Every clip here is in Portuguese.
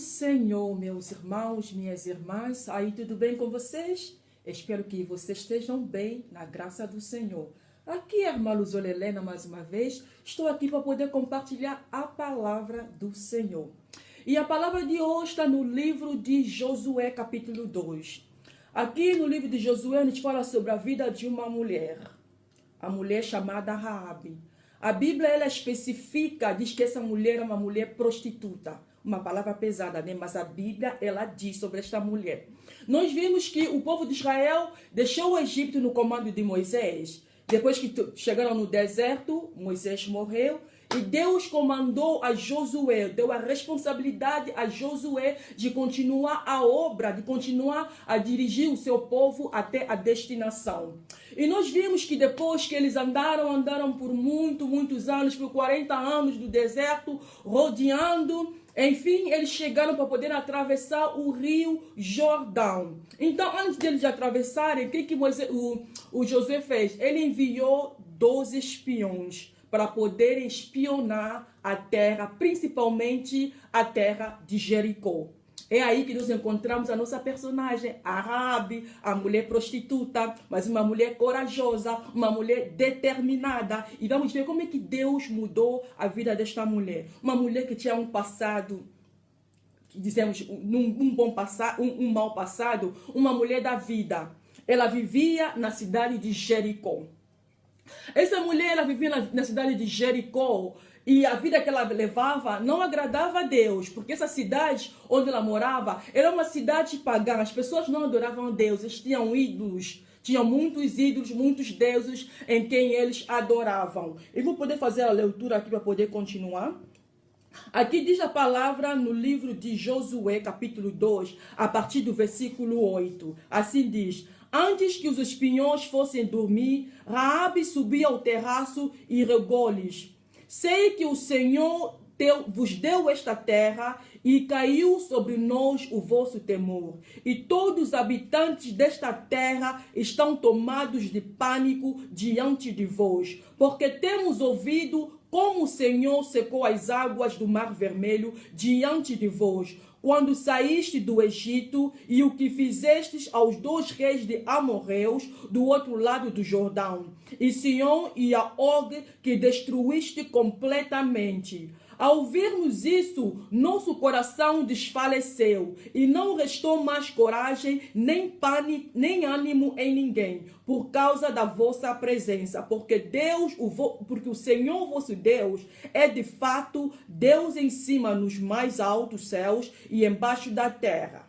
Senhor, meus irmãos, minhas irmãs. Aí, tudo bem com vocês? Espero que vocês estejam bem, na graça do Senhor. Aqui é a irmã Luzole Helena, mais uma vez. Estou aqui para poder compartilhar a palavra do Senhor. E a palavra de hoje está no livro de Josué, capítulo 2. Aqui no livro de Josué, a gente fala sobre a vida de uma mulher. A mulher chamada Raabe. A Bíblia, ela especifica, diz que essa mulher é uma mulher prostituta. Uma palavra pesada, né? Mas a Bíblia, ela diz sobre esta mulher. Nós vimos que o povo de Israel deixou o Egito no comando de Moisés. Depois que chegaram no deserto, Moisés morreu. E Deus comandou a Josué, deu a responsabilidade a Josué de continuar a obra, de continuar a dirigir o seu povo até a destinação. E nós vimos que depois que eles andaram por muitos anos, por 40 anos do deserto, rodeando, enfim, eles chegaram para poder atravessar o rio Jordão. Então, antes deles atravessarem, o que o Josué fez? Ele enviou 12 espiões para poderem espionar a terra, principalmente a terra de Jericó. É aí que nós encontramos a nossa personagem, a Raabe, a mulher prostituta, mas uma mulher corajosa, uma mulher determinada. E vamos ver como é que Deus mudou a vida desta mulher. Uma mulher que tinha um passado, dizemos, um mau passado, uma mulher da vida. Ela vivia na cidade de Jericó. Essa mulher, ela vivia na cidade de Jericó e a vida que ela levava não agradava a Deus, porque essa cidade onde ela morava era uma cidade pagã. As pessoas não adoravam a Deus, eles tinham ídolos, tinham muitos ídolos, muitos deuses em quem eles adoravam. Eu vou poder fazer a leitura aqui para poder continuar. Aqui diz a palavra no livro de Josué, capítulo 2, a partir do versículo 8. Assim diz: antes que os espiões fossem dormir, Raabe subia ao terraço e regou-lhes: sei que o Senhor vos deu esta terra e caiu sobre nós o vosso temor. E todos os habitantes desta terra estão tomados de pânico diante de vós, porque temos ouvido como o Senhor secou as águas do Mar Vermelho diante de vós, quando saíste do Egito, e o que fizestes aos 2 reis de amorreus do outro lado do Jordão, e Sihon e a Og, que destruíste completamente. Ao ouvirmos isso, nosso coração desfaleceu e não restou mais coragem, nem pânico, nem ânimo em ninguém, por causa da vossa presença, porque o Senhor vosso Deus é de fato Deus em cima nos mais altos céus e embaixo da terra.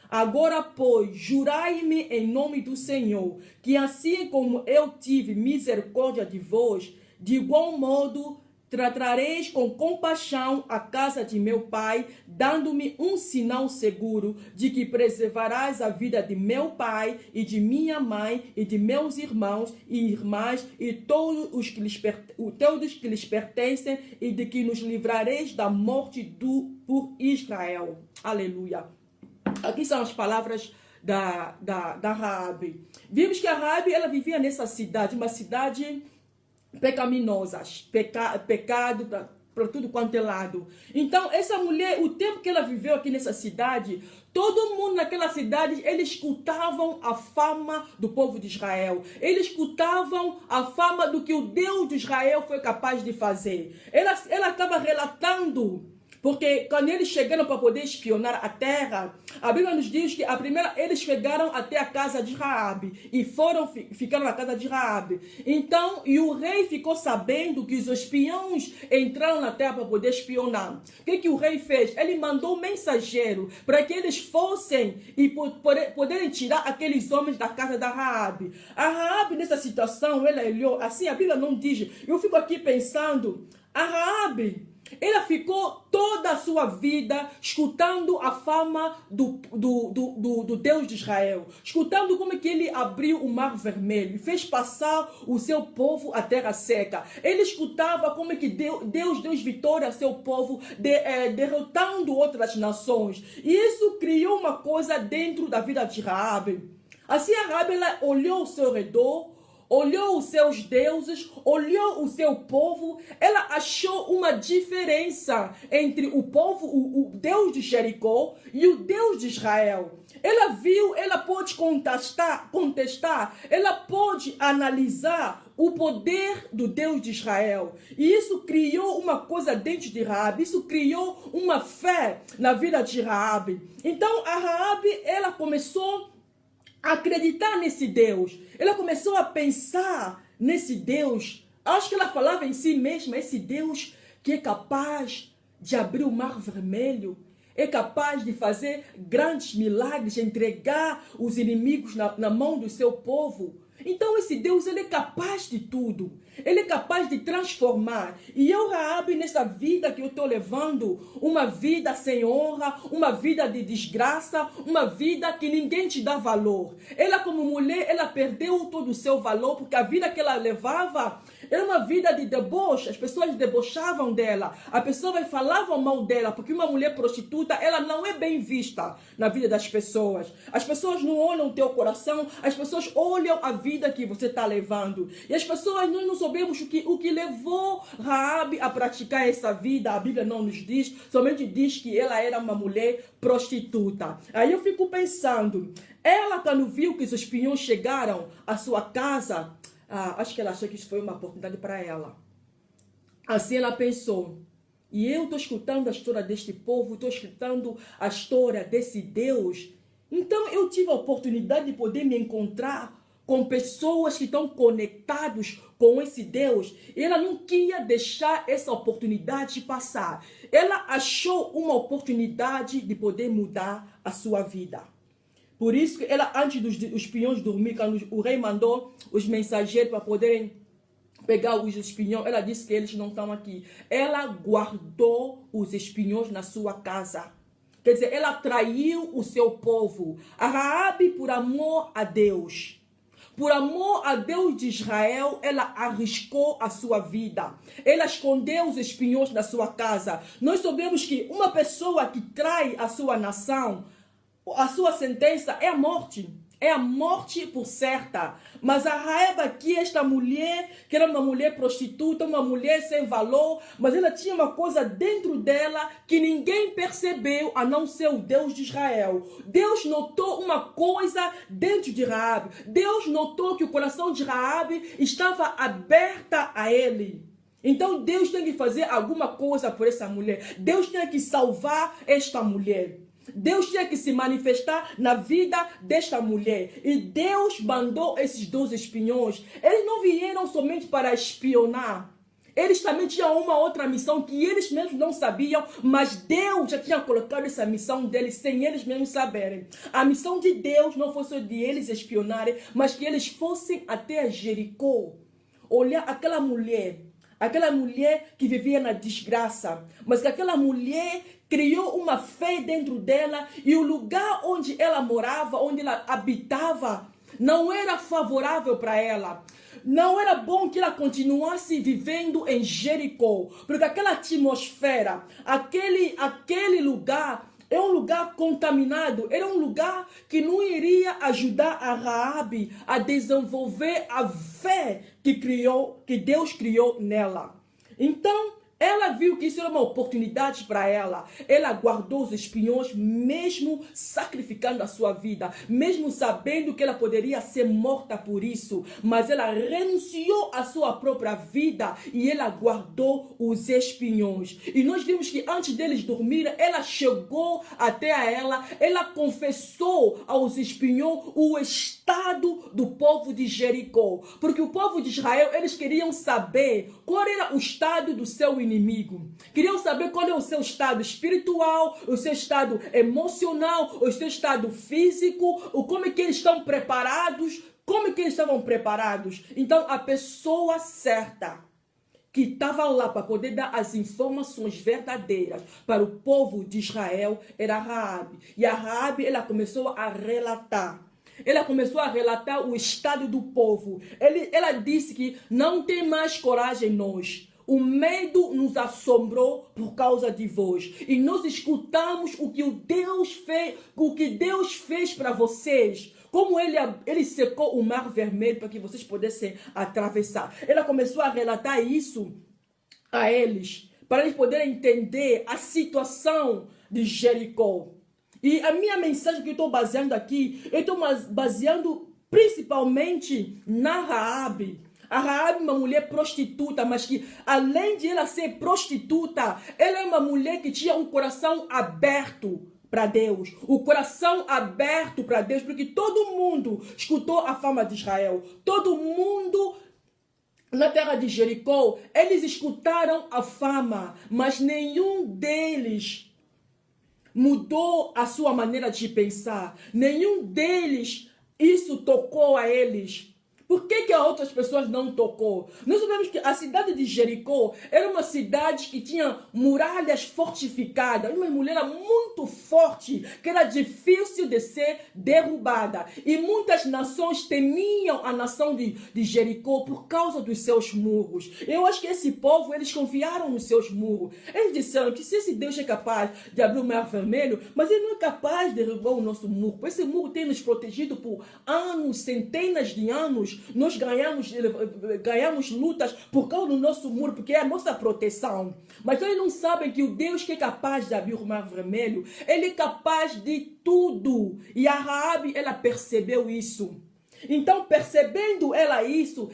Agora, pois, jurai-me em nome do Senhor, que assim como eu tive misericórdia de vós, de igual modo tratareis com compaixão a casa de meu pai, dando-me um sinal seguro de que preservarás a vida de meu pai e de minha mãe e de meus irmãos e irmãs e todos os que lhes pertencem, e de que nos livrareis da morte por Israel. Aleluia. Aqui são as palavras da Raabe. Vimos que a Raabe, ela vivia nessa cidade, uma cidade pecaminosa, pecado para tudo quanto é lado. Então, essa mulher, o tempo que ela viveu aqui nessa cidade, todo mundo naquela cidade, eles escutavam a fama do povo de Israel. Eles escutavam a fama do que o Deus de Israel foi capaz de fazer. Ela acaba relatando, porque quando eles chegaram para poder espionar a terra, a Bíblia nos diz que eles chegaram até a casa de Raabe e ficaram na casa de Raabe. Então, e o rei ficou sabendo que os espiões entraram na terra para poder espionar. O que o rei fez? Ele mandou um mensageiro para que eles fossem e poderem tirar aqueles homens da casa da Raabe. A Raabe, nessa situação, ela olhou, assim a Bíblia não diz. Eu fico aqui pensando, a Raabe, ela ficou toda a sua vida escutando a fama do Deus de Israel, escutando como é que ele abriu o Mar Vermelho e fez passar o seu povo à terra seca. Ele escutava como é que Deus deu vitória ao seu povo, derrotando outras nações. E isso criou uma coisa dentro da vida de Raabe. Assim a Raabe, ela olhou ao seu redor, olhou os seus deuses, olhou o seu povo, ela achou uma diferença entre o povo, o Deus de Jericó e o Deus de Israel. Ela viu, ela pôde contestar, ela pôde analisar o poder do Deus de Israel. E isso criou uma coisa dentro de Raabe, isso criou uma fé na vida de Raabe. Então a Raabe, ela começou a acreditar nesse Deus. Ela começou a pensar nesse Deus. Acho que ela falava em si mesma, esse Deus que é capaz de abrir o mar vermelho, é capaz de fazer grandes milagres, entregar os inimigos na mão do seu povo. Então esse Deus, ele é capaz de tudo. Ele é capaz de transformar. E eu, Raabe, nessa vida que eu estou levando, uma vida sem honra, uma vida de desgraça, uma vida que ninguém te dá valor. Ela, como mulher, ela perdeu todo o seu valor, porque a vida que ela levava era uma vida de deboche. As pessoas debochavam dela. As pessoas falavam mal dela, porque uma mulher prostituta, ela não é bem vista na vida das pessoas. As pessoas não olham o teu coração, as pessoas olham a vida que você está levando. E as pessoas, nós não sabemos o que levou Raabe a praticar essa vida. A Bíblia não nos diz, somente diz que ela era uma mulher prostituta. Aí eu fico pensando, ela quando viu que os espiões chegaram à sua casa, acho que ela achou que isso foi uma oportunidade para ela. Assim ela pensou. E eu estou escutando a história deste povo, estou escutando a história desse Deus. Então eu tive a oportunidade de poder me encontrar com pessoas que estão conectados com esse Deus. Ela não queria deixar essa oportunidade passar. Ela achou uma oportunidade de poder mudar a sua vida. Por isso que ela, antes dos espiões dormir, quando o rei mandou os mensageiros para poderem pegar os espiões, ela disse que eles não estão aqui. Ela guardou os espiões na sua casa. Quer dizer, ela traiu o seu povo. A Raabe, por amor a Deus, por amor a Deus de Israel, ela arriscou a sua vida. Ela escondeu os espiões na sua casa. Nós sabemos que uma pessoa que trai a sua nação, a sua sentença é a morte. É a morte por certa. Mas a Raabe aqui, esta mulher, que era uma mulher prostituta, uma mulher sem valor, mas ela tinha uma coisa dentro dela que ninguém percebeu, a não ser o Deus de Israel. Deus notou uma coisa dentro de Raabe. Deus notou que o coração de Raabe estava aberta a ele. Então Deus tem que fazer alguma coisa por essa mulher. Deus tem que salvar esta mulher. Deus tinha que se manifestar na vida desta mulher. E Deus mandou esses 12 espiões. Eles não vieram somente para espionar. Eles também tinham uma outra missão que eles mesmos não sabiam, mas Deus já tinha colocado essa missão deles sem eles mesmos saberem. A missão de Deus não foi só de eles espionarem, mas que eles fossem até Jericó, olhar aquela mulher que vivia na desgraça, mas que aquela mulher criou uma fé dentro dela, e o lugar onde ela morava, onde ela habitava, não era favorável para ela. Não era bom que ela continuasse vivendo em Jericó, porque aquela atmosfera, aquele lugar é um lugar contaminado, era um lugar que não iria ajudar a Raabe a desenvolver a fé que Deus criou nela. Então, ela viu que isso era uma oportunidade para ela. Ela guardou os espiões, mesmo sacrificando a sua vida, mesmo sabendo que ela poderia ser morta por isso. Mas ela renunciou à sua própria vida e ela guardou os espiões. E nós vimos que antes deles dormirem, ela chegou até ela confessou aos espiões o estado do povo de Jericó. Porque o povo de Israel, eles queriam saber qual era o estado do seu inimigo. Queriam saber qual é o seu estado espiritual, o seu estado emocional, o seu estado físico, como é que eles estão preparados, como é que eles estavam preparados. Então a pessoa certa que estava lá para poder dar as informações verdadeiras para o povo de Israel era Raabe. E a Raabe, ela começou a relatar. Ela começou a relatar o estado do povo. Ela disse que não tem mais coragem nós. O medo nos assombrou por causa de vós. E nós escutamos o que Deus fez para vocês. como ele secou o mar vermelho para que vocês pudessem atravessar. Ela começou a relatar isso a eles, para eles poderem entender a situação de Jericó. E a minha mensagem que eu estou baseando aqui, eu estou baseando principalmente na Raabe. A Raabe é uma mulher prostituta, mas que além de ela ser prostituta, ela é uma mulher que tinha um coração aberto para Deus. O coração aberto para Deus, porque todo mundo escutou a fama de Israel. Todo mundo na terra de Jericó, eles escutaram a fama, mas nenhum deles mudou a sua maneira de pensar. Nenhum deles, isso tocou a eles. Por que a outras pessoas não tocou? Nós sabemos que a cidade de Jericó era uma cidade que tinha muralhas fortificadas, uma muralha muito forte, que era difícil de ser derrubada. E muitas nações temiam a nação de Jericó por causa dos seus muros. Eu acho que esse povo, eles confiaram nos seus muros. Eles disseram que se esse Deus é capaz de abrir o mar vermelho, mas ele não é capaz de derrubar o nosso muro. Esse muro tem nos protegido por anos, centenas de anos. Nós ganhamos lutas por causa do nosso muro, porque é a nossa proteção. Mas eles não sabem que o Deus que é capaz de abrir o mar vermelho, ele é capaz de tudo. E a Raabe, ela percebeu isso. Então, percebendo ela isso,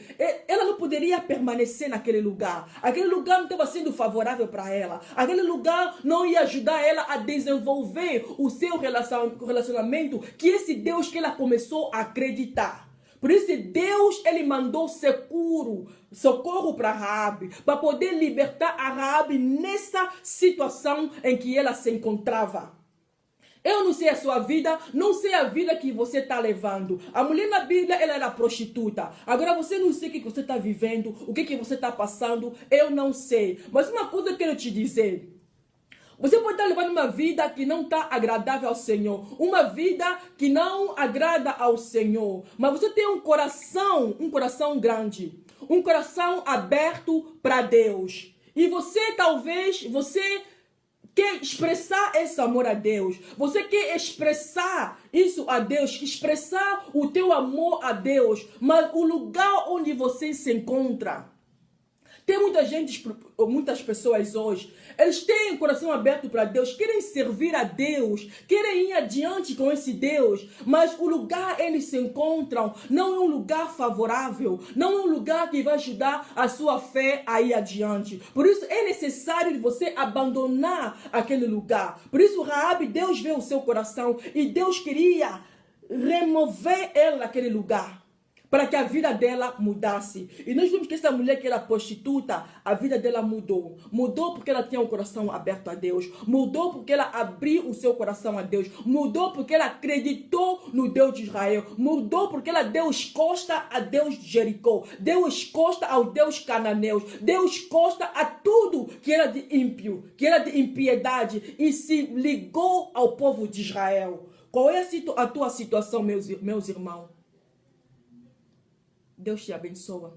ela não poderia permanecer naquele lugar. Aquele lugar não estava sendo favorável para ela. Aquele lugar não ia ajudar ela a desenvolver o seu relacionamento, que esse Deus que ela começou a acreditar. Por isso Deus, ele mandou socorro para Raabe, para poder libertar a Raabe nessa situação em que ela se encontrava. Eu não sei a sua vida, não sei a vida que você está levando. A mulher na Bíblia, ela era prostituta. Agora você não sei o que você está vivendo, o que você está passando, eu não sei. Mas uma coisa eu quero te dizer. Você pode estar levando uma vida que não está agradável ao Senhor. Uma vida que não agrada ao Senhor. Mas você tem um coração grande. Um coração aberto para Deus. E você quer expressar esse amor a Deus. Você quer expressar isso a Deus. Expressar o teu amor a Deus. Mas o lugar onde você se encontra. Tem muitas pessoas hoje, eles têm o coração aberto para Deus, querem servir a Deus, querem ir adiante com esse Deus, mas o lugar eles se encontram não é um lugar favorável, não é um lugar que vai ajudar a sua fé a ir adiante. Por isso é necessário você abandonar aquele lugar. Por isso Raabe, Deus vê o seu coração e Deus queria remover ela daquele lugar, para que a vida dela mudasse. E nós vimos que essa mulher que era prostituta, a vida dela mudou. Mudou porque ela tinha um coração aberto a Deus. Mudou porque ela abriu o seu coração a Deus. Mudou porque ela acreditou no Deus de Israel. Mudou porque ela deu costa a Deus de Jericó. Deu costa ao Deus cananeu. Deu costa a tudo que era de ímpio, que era de impiedade. E se ligou ao povo de Israel. Qual é a tua situação, meus irmãos? Deus te abençoa.